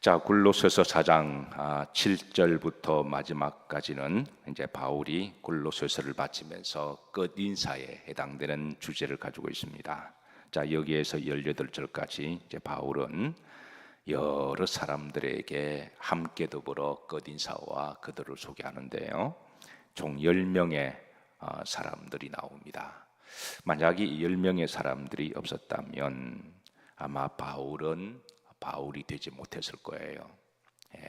자, 골로새서 4장 7절부터 마지막까지는 이제 바울이 골로새서를 마치면서 끝 인사에 해당되는 주제를 가지고 있습니다. 자, 여기에서 18절까지 이제 바울은 여러 사람들에게 함께 더불어 끝 인사와 그들을 소개하는데요. 총 10명의 사람들이 나옵니다. 만약 이 10명의 사람들이 없었다면 아마 바울은 바울이 되지 못했을 거예요.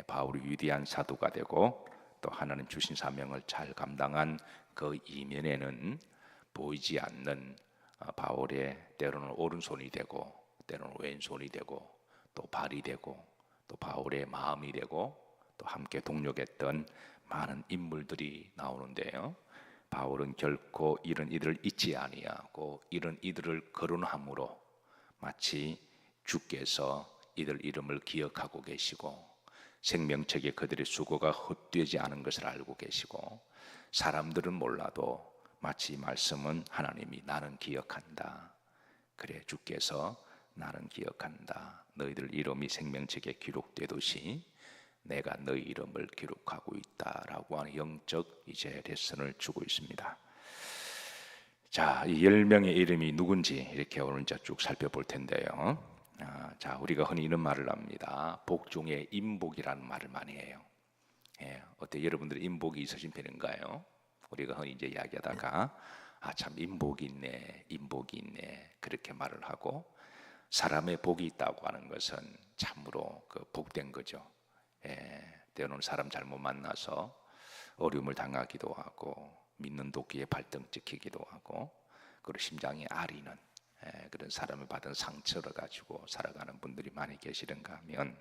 바울이 위대한 사도가 되고 또 하나님 주신 사명을 잘 감당한 그 이면에는 보이지 않는 바울의 때로는 오른손이 되고 때로는 왼손이 되고 또 발이 되고 또 바울의 마음이 되고 또 함께 동력했던 많은 인물들이 나오는데요. 바울은 결코 이런 이들을 잊지 아니하고 이런 이들을 거론함으로 마치 주께서 이들 이름을 기억하고 계시고 생명책에 그들의 수고가 헛되지 않은 것을 알고 계시고 사람들은 몰라도 마치 이 말씀은 하나님이 나는 기억한다. 그래 주께서 나는 기억한다. 너희들 이름이 생명책에 기록되듯이 내가 너희 이름을 기록하고 있다라고 하는 영적 이제 레슨을 주고 있습니다. 자, 이 10명의 이름이 누군지 이렇게 오늘 이제 쭉 살펴볼 텐데요. 자, 우리가 흔히 이런 말을 합니다. 복 중에 인복이라는 말을 많이 해요. 어때 여러분들 인복이 있으신 편인가요? 우리가 흔히 이제 이야기하다가 참 인복이 있네, 인복이 있네 그렇게 말을 하고 사람의 복이 있다고 하는 것은 참으로 그 복된 거죠. 때로는 사람 잘못 만나서 어려움을 당하기도 하고 믿는 도끼에 발등 찍히기도 하고 그리고 심장이 아리는 그런 사람을 받은 상처를 가지고 살아가는 분들이 많이 계시는가 하면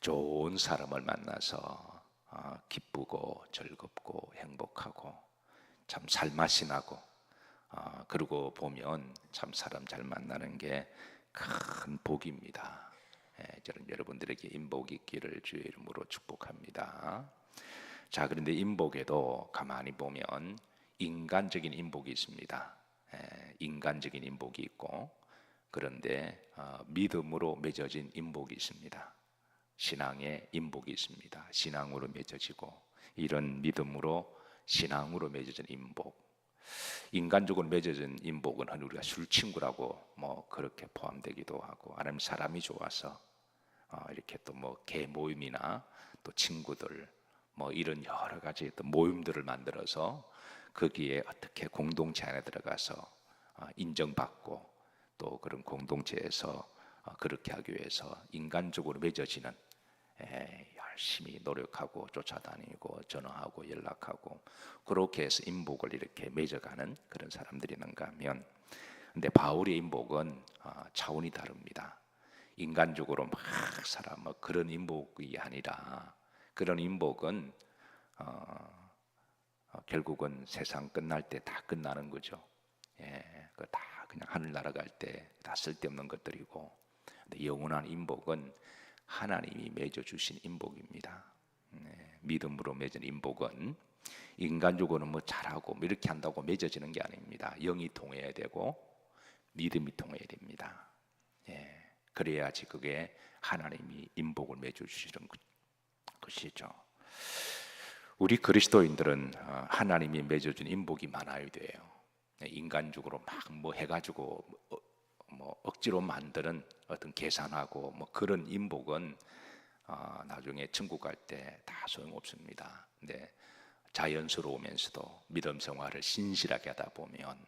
좋은 사람을 만나서 기쁘고 즐겁고 행복하고 참 살맛이 나고 그러고 보면 참 사람 잘 만나는 게 큰 복입니다. 저는 여러분들에게 인복이 있기를 주의 이름으로 축복합니다. 자, 그런데 인복에도 가만히 보면 인간적인 인복이 있습니다. 인간적인 인복이 있고 그런데 믿음으로 맺어진 인복이 있습니다. 신앙의 인복이 있습니다. 신앙으로 맺어지고 이런 믿음으로 신앙으로 맺어진 인복. 인간적으로 맺어진 인복은 우리가 술친구라고 뭐 그렇게 포함되기도 하고 아니면 사람이 좋아서 이렇게 또 뭐 개 모임이나 또 친구들 뭐 이런 여러 가지 또 모임들을 만들어서 거기에 어떻게 공동체 안에 들어가서 인정받고 또 그런 공동체에서 그렇게 하기 위해서 인간적으로 맺어지는 열심히 노력하고 쫓아다니고 전화하고 연락하고 그렇게 해서 인복을 이렇게 맺어가는 그런 사람들이 있는가 하면 근데 바울의 인복은 차원이 다릅니다. 인간적으로 막 사람 그런 인복이 아니라 그런 인복은 결국은 세상 끝날 때 다 끝나는 거죠. 그 다 그냥 하늘 날아갈 때 다 쓸데없는 것들이고 근데 영원한 인복은 하나님이 맺어주신 인복입니다. 믿음으로 맺은 인복은 인간적으로는 뭐 잘하고 뭐 이렇게 한다고 맺어지는 게 아닙니다. 영이 통해야 되고 믿음이 통해야 됩니다. 그래야지 그게 하나님이 인복을 맺어주시는 것이죠. 우리 그리스도인들은 하나님이 맺어준 인복이 많아야 돼요. 인간적으로 막 뭐 해가지고 뭐 억지로 만드는 어떤 계산하고 뭐 그런 인복은 나중에 천국 갈 때 다 소용없습니다. 근데 자연스러우면서도 믿음 생활을 신실하게 하다 보면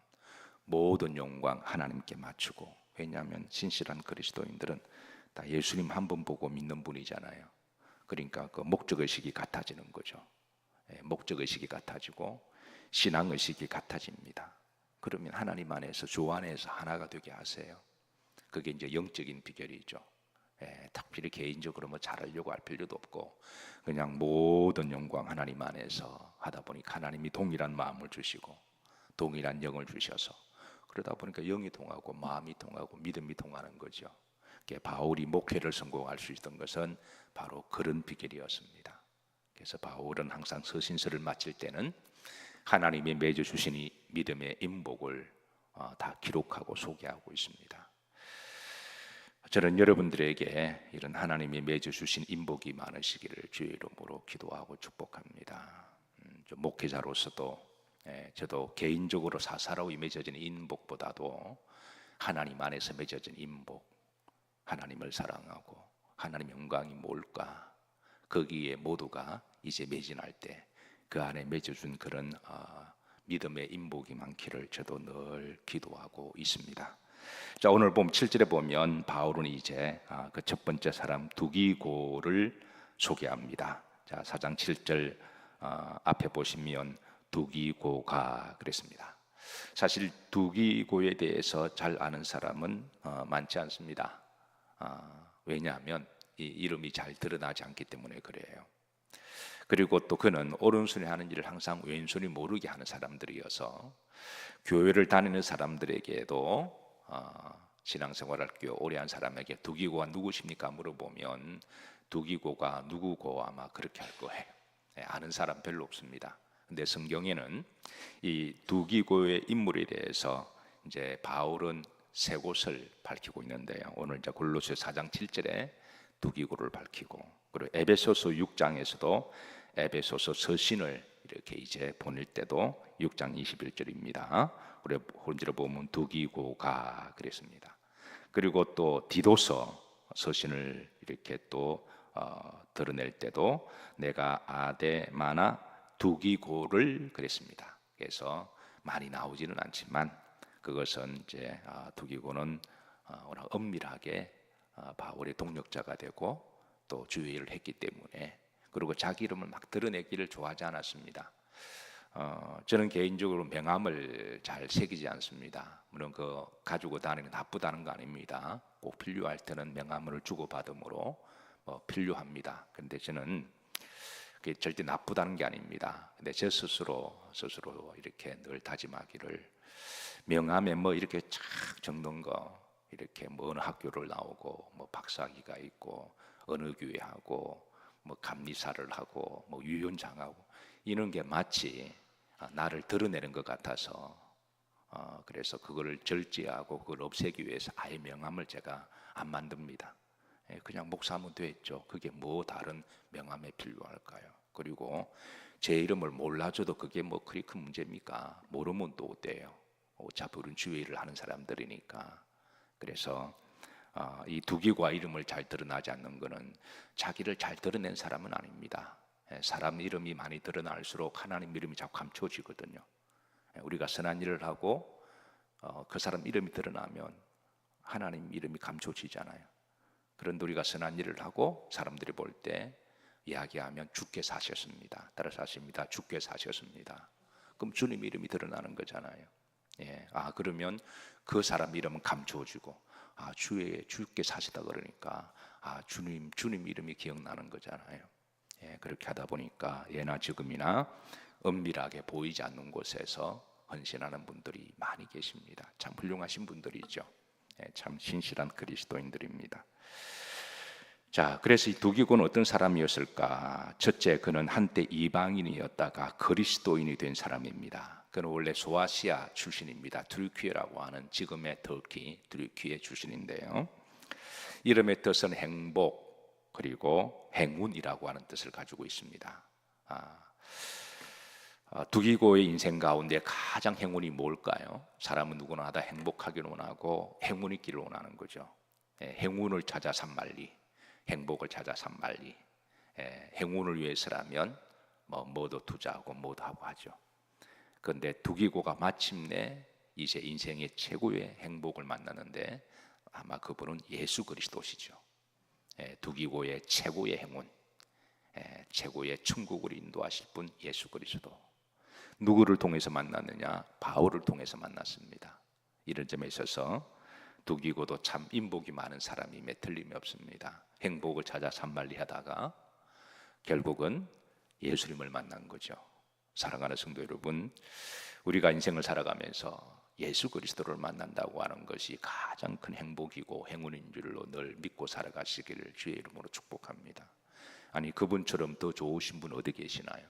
모든 영광 하나님께 맞추고 왜냐하면 신실한 그리스도인들은 다 예수님 한 번 보고 믿는 분이잖아요. 그러니까 그 목적의식이 같아지는 거죠. 목적의식이 같아지고 신앙의식이 같아집니다. 그러면 하나님 안에서 주 안에서 하나가 되게 하세요. 그게 이제 영적인 비결이죠. 특별히 개인적으로 뭐 잘하려고 할 필요도 없고 그냥 모든 영광 하나님 안에서 하다 보니까 하나님이 동일한 마음을 주시고 동일한 영을 주셔서 그러다 보니까 영이 통하고 마음이 통하고 믿음이 통하는 거죠. 바울이 목회를 성공할 수 있던 것은 바로 그런 비결이었습니다. 그래서 바울은 항상 서신서를 마칠 때는 하나님이 맺어주신 이 믿음의 인복을 다 기록하고 소개하고 있습니다. 저는 여러분들에게 이런 하나님이 맺어 주신 인복이 많으시기를 주의 이름으로 기도하고 축복합니다. 좀 목회자로서도 저도 개인적으로 사사로이 맺어진 인복보다도 하나님 안에서 맺어진 인복, 하나님을 사랑하고 하나님 영광이 뭘까, 거기에 모두가 이제 매진할 때 그 안에 맺어준 그런 믿음의 인복이 많기를 저도 늘 기도하고 있습니다. 자, 오늘 보면 7절에 보면 바울은 이제 그 첫 번째 사람 두기고를 소개합니다. 자, 4장 7절 앞에 보시면 두기고가 그랬습니다. 사실 두기고에 대해서 잘 아는 사람은 많지 않습니다. 왜냐하면 이 이름이 잘 드러나지 않기 때문에 그래요. 그리고 또 그는 오른손이 하는 일을 항상 왼손이 모르게 하는 사람들이어서 교회를 다니는 사람들에게도 신앙생활을 꽤 오래 한 사람에게 두기고가 누구십니까 물어보면 두기고가 누구고 아마 그렇게 할 거예요. 아는 사람 별로 없습니다. 근데 성경에는 이 두기고의 인물에 대해서 이제 바울은 세 곳을 밝히고 있는데요. 오늘 이제 골로새 4장 7절에 두기고를 밝히고, 그리고 에베소서 6장에서도 에베소서 서신을 이렇게 이제 보낼 때도 6장 21절입니다. 그리고 혼자로 보면 두기고가 그랬습니다. 그리고 또 디도서 서신을 이렇게 또 드러낼 때도 내가 아데마나 두기고를 그랬습니다. 그래서 많이 나오지는 않지만 그것은 이제 두기고는 워낙 엄밀하게 바울의 동력자가 되고 또 주의를 했기 때문에, 그리고 자기 이름을 막 드러내기를 좋아하지 않았습니다. 저는 개인적으로 명함을 잘 새기지 않습니다. 물론 그 가지고 다니는 게 나쁘다는 거 아닙니다. 꼭 필요할 때는 명함을 주고받음으로 필요합니다. 근데 저는 그게 절대 나쁘다는 게 아닙니다. 근데 제 스스로 이렇게 늘 다짐하기를, 명함에 뭐 이렇게 착 적는 거, 이렇게 뭐 어느 학교를 나오고 뭐 박사학위가 있고 어느 교회하고 뭐 감리사를 하고 뭐 유연장하고 이런 게 마치 나를 드러내는 것 같아서 그래서 그거를 절제하고 그걸 없애기 위해서 아예 명함을 제가 안 만듭니다. 그냥 목사하면 됐죠. 그게 뭐 다른 명함에 필요할까요? 그리고 제 이름을 몰라줘도 그게 뭐 그리 큰 문제입니까? 모르면 또 어때요? 어차피 우리는 주의를 하는 사람들이니까. 그래서 이 두기고와 이름을 잘 드러나지 않는 것은 자기를 잘 드러낸 사람은 아닙니다. 사람 이름이 많이 드러날수록 하나님 이름이 자꾸 감춰지거든요. 우리가 선한 일을 하고 그 사람 이름이 드러나면 하나님 이름이 감춰지잖아요. 그런데 우리가 선한 일을 하고 사람들이 볼 때 이야기하면 주께 사셨습니다, 따라서 하십니다, 주께 사셨습니다. 그럼 주님 이름이 드러나는 거잖아요. 그러면 그 사람 이름은 감춰지고 주께 사시다 그러니까 주님 이름이 기억나는 거잖아요. 그렇게 하다 보니까 예나 지금이나 은밀하게 보이지 않는 곳에서 헌신하는 분들이 많이 계십니다. 참 훌륭하신 분들이죠. 참 신실한 그리스도인들입니다. 자, 그래서 이 두기고는 어떤 사람이었을까? 첫째, 그는 한때 이방인이었다가 그리스도인이 된 사람입니다. 그는 원래 소아시아 출신입니다. 트르키예라고 하는 지금의 터키, 트르키예 출신인데요. 이름의 뜻은 행복 그리고 행운이라고 하는 뜻을 가지고 있습니다. 두기고의 인생 가운데 가장 행운이 뭘까요? 사람은 누구나 다 행복하기를 원하고 행운 있기를 원하는 거죠. 행운을 찾아 산말리, 행복을 찾아 산말리. 행운을 위해서라면 뭐도 투자하고 뭐도 하고 하죠. 그런데 두기고가 마침내 이제 인생의 최고의 행복을 만나는데 아마 그분은 예수 그리스도시죠. 두기고의 최고의 행운, 최고의 천국을 인도하실 분 예수 그리스도. 누구를 통해서 만났느냐? 바울을 통해서 만났습니다. 이런 점에 있어서 두기고도 참 인복이 많은 사람임에 틀림이 없습니다. 행복을 찾아 산만리하다가 결국은 예수님을 만난 거죠. 사랑하는 성도 여러분, 우리가 인생을 살아가면서 예수 그리스도를 만난다고 하는 것이 가장 큰 행복이고 행운인 줄로 늘 믿고 살아가시기를 주의 이름으로 축복합니다. 아니, 그분처럼 더 좋으신 분 어디 계시나요?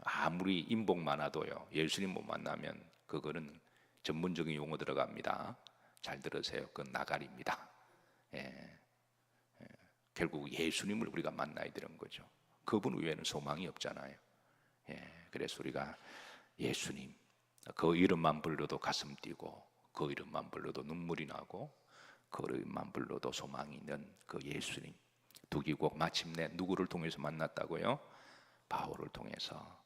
아무리 인복 많아도요, 예수님 못 만나면 그거는 전문적인 용어 들어갑니다. 잘 들으세요. 그건 나가리입니다. 예, 결국 예수님을 우리가 만나야 되는 거죠. 그분 외에는 소망이 없잖아요. 그래서 우리가 예수님, 그 이름만 불러도 가슴 뛰고, 그 이름만 불러도 눈물이 나고, 그 이름만 불러도 소망이 있는 그 예수님. 두기고 마침내 누구를 통해서 만났다고요? 바울을 통해서.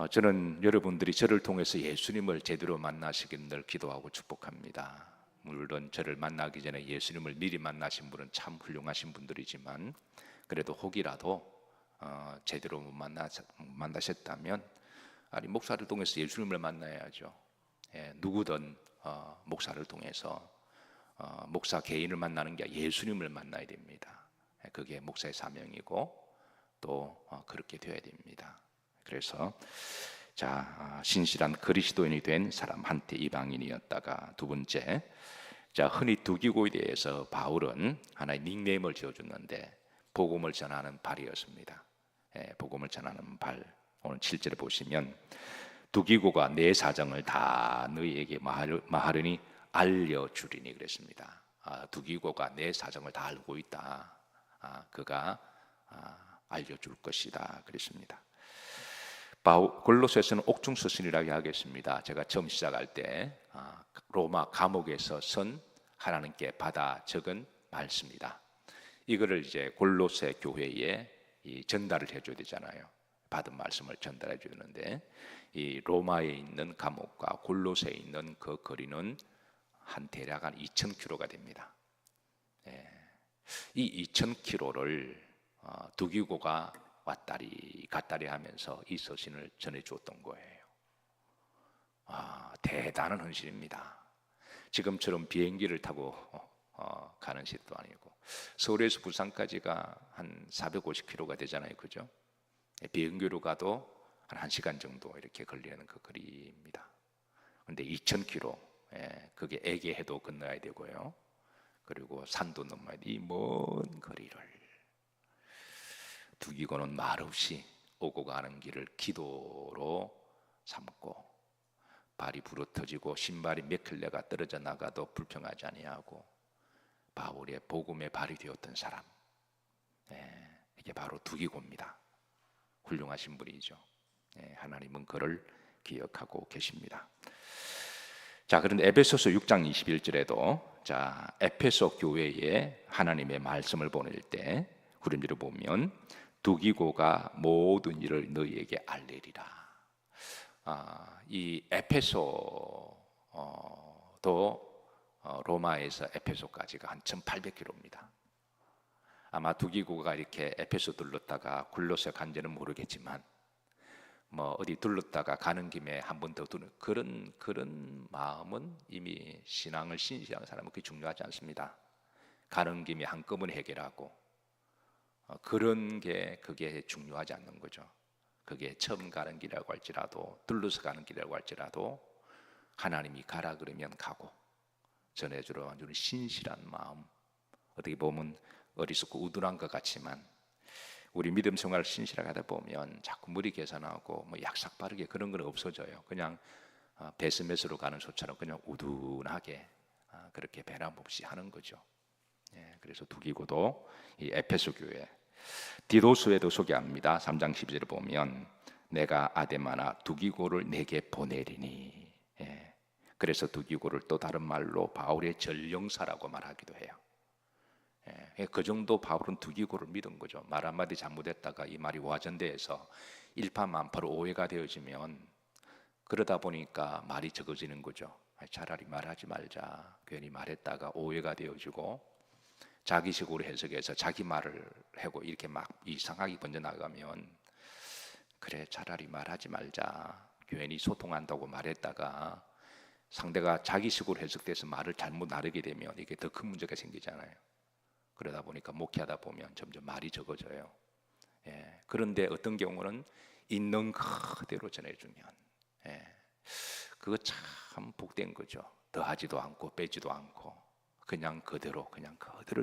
저는 여러분들이 저를 통해서 예수님을 제대로 만나시기를 늘 기도하고 축복합니다. 물론 저를 만나기 전에 예수님을 미리 만나신 분은 참 훌륭하신 분들이지만, 그래도 혹이라도 제대로 못 만나셨다면, 아니 목사를 통해서 예수님을 만나야죠. 누구든 목사를 통해서 목사 개인을 만나는 게 예수님을 만나야 됩니다. 그게 목사의 사명이고 또 그렇게 되어야 됩니다. 그래서 신실한 그리스도인이 된 사람 한때 이방인이었다가, 두 번째, 흔히 두기고에 대해서 바울은 하나의 닉네임을 지어줬는데 복음을 전하는 발이었습니다. 복음을 전하는 발. 오늘 7절에 보시면 두기고가 내 사정을 다 너희에게 마하르니 알려주리니 그랬습니다. 두기고가 내 사정을 다 알고 있다. 그가 알려줄 것이다 그랬습니다. 골로새서는 옥중서신이라고 하겠습니다. 제가 처음 시작할 때 로마 감옥에서 선 하나님께 받아 적은 말씀이다. 이거를 이제 골로새 교회에 전달을 해줘야 되잖아요. 받은 말씀을 전달해 주는데, 이 로마에 있는 감옥과 골로새에 있는 그 거리는 대략 한 2,000km가 됩니다. 이 2,000km를 두기고가 왔다리 갔다리 하면서 이 서신을 전해 주었던 거예요. 대단한 헌신입니다. 지금처럼 비행기를 타고 가는 시도 아니고, 서울에서 부산까지가 한 450km가 되잖아요, 그죠? 비행기로 가도 한 1시간 정도 이렇게 걸리는 그 거리입니다. 그런데 2,000km, 그게 에게해도 건너야 되고요. 그리고 산도 넘어야 돼. 이 먼 거리를 두기고는 말없이 오고 가는 길을 기도로 삼고, 발이 부러터지고 신발이 몇 켤레가 떨어져 나가도 불평하지 아니하고 바울의 복음의 발이 되었던 사람, 이게 바로 두기고입니다. 훌륭하신 분이죠. 하나님은 그를 기억하고 계십니다. 그런데 에베소서 6장 21절에도 에페소 교회에 하나님의 말씀을 보낼 때 구름지를 보면 두기고가 모든 일을 너희에게 알리리라. 이 에페소도 로마에서 에페소까지가 한 1,800km입니다. 아마 두기고가 이렇게 에페소 둘렀다가 골로새 간지는 모르겠지만 어디 둘렀다가 가는 김에 한 번 더 두는 그런 마음은, 이미 신앙을 신실한 사람은 그게 중요하지 않습니다. 가는 김에 한꺼번에 해결하고 그런 게 그게 중요하지 않는 거죠. 그게 처음 가는 길이라고 할지라도 둘러서 가는 길이라고 할지라도 하나님이 가라 그러면 가고 전해주러 주는 신실한 마음, 어떻게 보면 어리석고 우둔한 것 같지만 우리 믿음 생활을 신실하게 하다 보면 자꾸 머리 계산하고 약삭 빠르게 그런 건 없어져요. 그냥 베스메스로 가는 소처럼 그냥 우둔하게 그렇게 변함없이 하는 거죠. 그래서 두기고도 이 에페소 교회, 디도스에도 소개합니다. 3장 12절을 보면 내가 아데마나 두기고를 내게 보내리니. 그래서 두기고를 또 다른 말로 바울의 전령사라고 말하기도 해요. 그 정도 바울은 두기고를 믿은 거죠. 말 한마디 잘못했다가 이 말이 와전돼서 일파만파로 오해가 되어지면, 그러다 보니까 말이 적어지는 거죠. 차라리 말하지 말자. 괜히 말했다가 오해가 되어지고 자기식으로 해석해서 자기 말을 하고 이렇게 막 이상하게 번져나가면, 그래 차라리 말하지 말자. 괜히 소통한다고 말했다가 상대가 자기식으로 해석돼서 말을 잘못 나르게 되면 이게 더 큰 문제가 생기잖아요. 그러다 보니까 목회하다 보면 점점 말이 적어져요. 그런데 어떤 경우는 있는 그대로 전해주면, 그거 참 복된 거죠. 더하지도 않고 빼지도 않고 그냥 그대로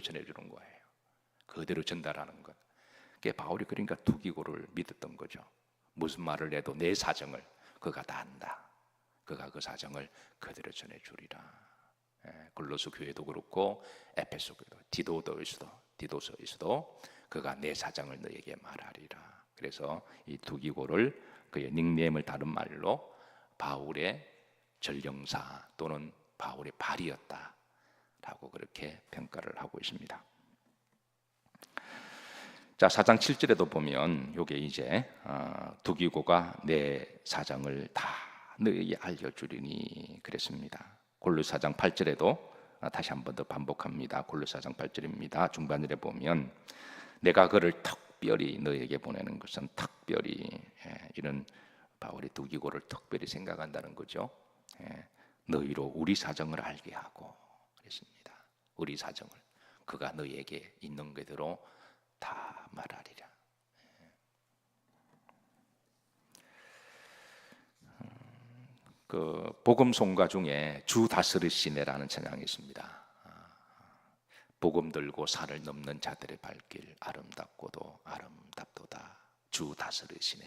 전해주는 거예요. 그대로 전달하는 것. 그게 바울이 그러니까 두기고를 믿었던 거죠. 무슨 말을 해도 내 사정을 그가 다 안다. 그가 그 사정을 그대로 전해주리라. 골로새 교회도 그렇고 에베소 교회도 디도서에서도 그가 내 사정을 너에게 말하리라. 그래서 이 두기고를 그의 닉네임을 다른 말로 바울의 전령사 또는 바울의 발이었다라고 그렇게 평가를 하고 있습니다. 자, 4장 7절에도 보면 요게 이제 두기고가 내 사정을 다 너에게 알려주리니 그랬습니다. 골로새 4장 8절에도 다시 한 번 더 반복합니다. 골로새 4장 8절입니다. 중반절에 보면 내가 그를 특별히 너에게 보내는 것은 특별히 이런 바울이 두기고를 특별히 생각한다는 거죠. 너희로 우리 사정을 알게 하고 그랬습니다. 우리 사정을 그가 너에게 있는 그대로 다 말하리라. 그 복음 송가 중에 주 다스리시네라는 찬양이 있습니다. 복음 들고 산을 넘는 자들의 발길 아름답고도 아름답도다. 주 다스리시네.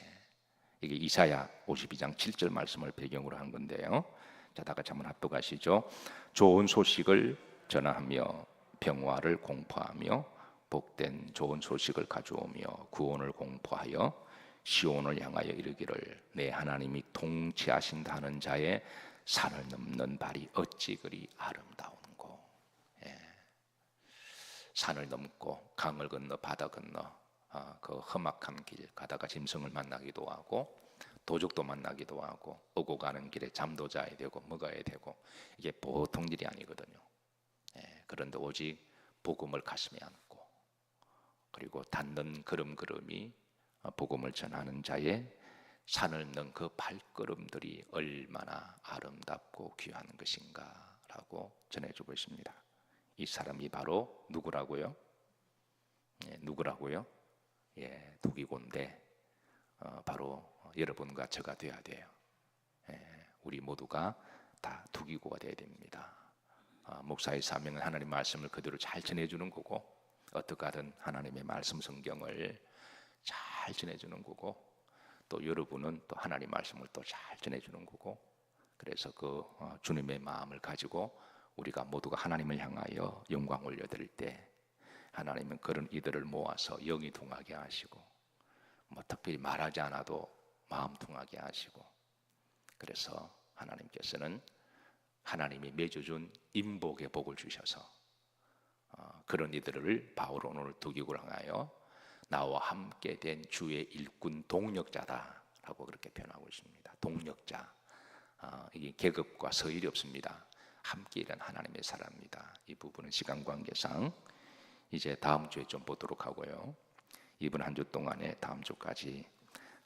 이게 이사야 52장 7절 말씀을 배경으로 한 건데요. 자, 다 같이 한번 합독하시죠. 좋은 소식을 전하며 평화를 공포하며 복된 좋은 소식을 가져오며 구원을 공포하여 시온을 향하여 이르기를 내 하나님이 통치하신다는 자의 산을 넘는 발이 어찌 그리 아름다운고. 산을 넘고 강을 건너 바다 건너 그 험악한 길 가다가 짐승을 만나기도 하고 도적도 만나기도 하고 오고 가는 길에 잠도 자야 되고 먹어야 되고 이게 보통 일이 아니거든요. 그런데 오직 복음을 가슴에 안고 그리고 닿는 걸음걸음이 복음을 전하는 자의 산을 넘는 그 발걸음들이 얼마나 아름답고 귀한 것인가라고 전해주고 있습니다. 이 사람이 바로 누구라고요? 누구라고요? 두기고인데 바로 여러분과 저가 되어야 돼요. 우리 모두가 다 두기고가 되어야 됩니다. 목사의 사명은 하나님 말씀을 그대로 잘 전해주는 거고 어떻게 하든 하나님의 말씀 성경을 잘 전해주는 거고 또 여러분은 또 하나님 말씀을 또 잘 전해주는 거고 그래서 그 주님의 마음을 가지고 우리가 모두가 하나님을 향하여 영광 올려드릴 때 하나님은 그런 이들을 모아서 영이 통하게 하시고 뭐 특별히 말하지 않아도 마음 통하게 하시고 그래서 하나님께서는 하나님이 맺어준 인복의 복을 주셔서 그런 이들을 바울 오늘 두기고를 향하여 나와 함께 된 주의 일꾼 동력자다라고 그렇게 표현하고 있습니다. 동력자. 이게 계급과 서열이 없습니다. 함께 일한 하나님의 사람입니다. 이 부분은 시간 관계상 이제 다음 주에 좀 보도록 하고요. 이번 한 주 동안에 다음 주까지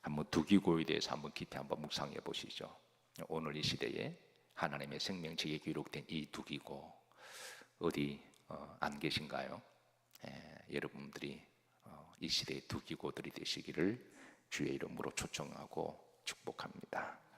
한번 두기고에 대해서 한번 깊이 한번 묵상해 보시죠. 오늘 이 시대에 하나님의 생명책에 기록된 이 두기고 어디 안 계신가요? 여러분들이 이 시대의 두기고들이 되시기를 주의 이름으로 초청하고 축복합니다.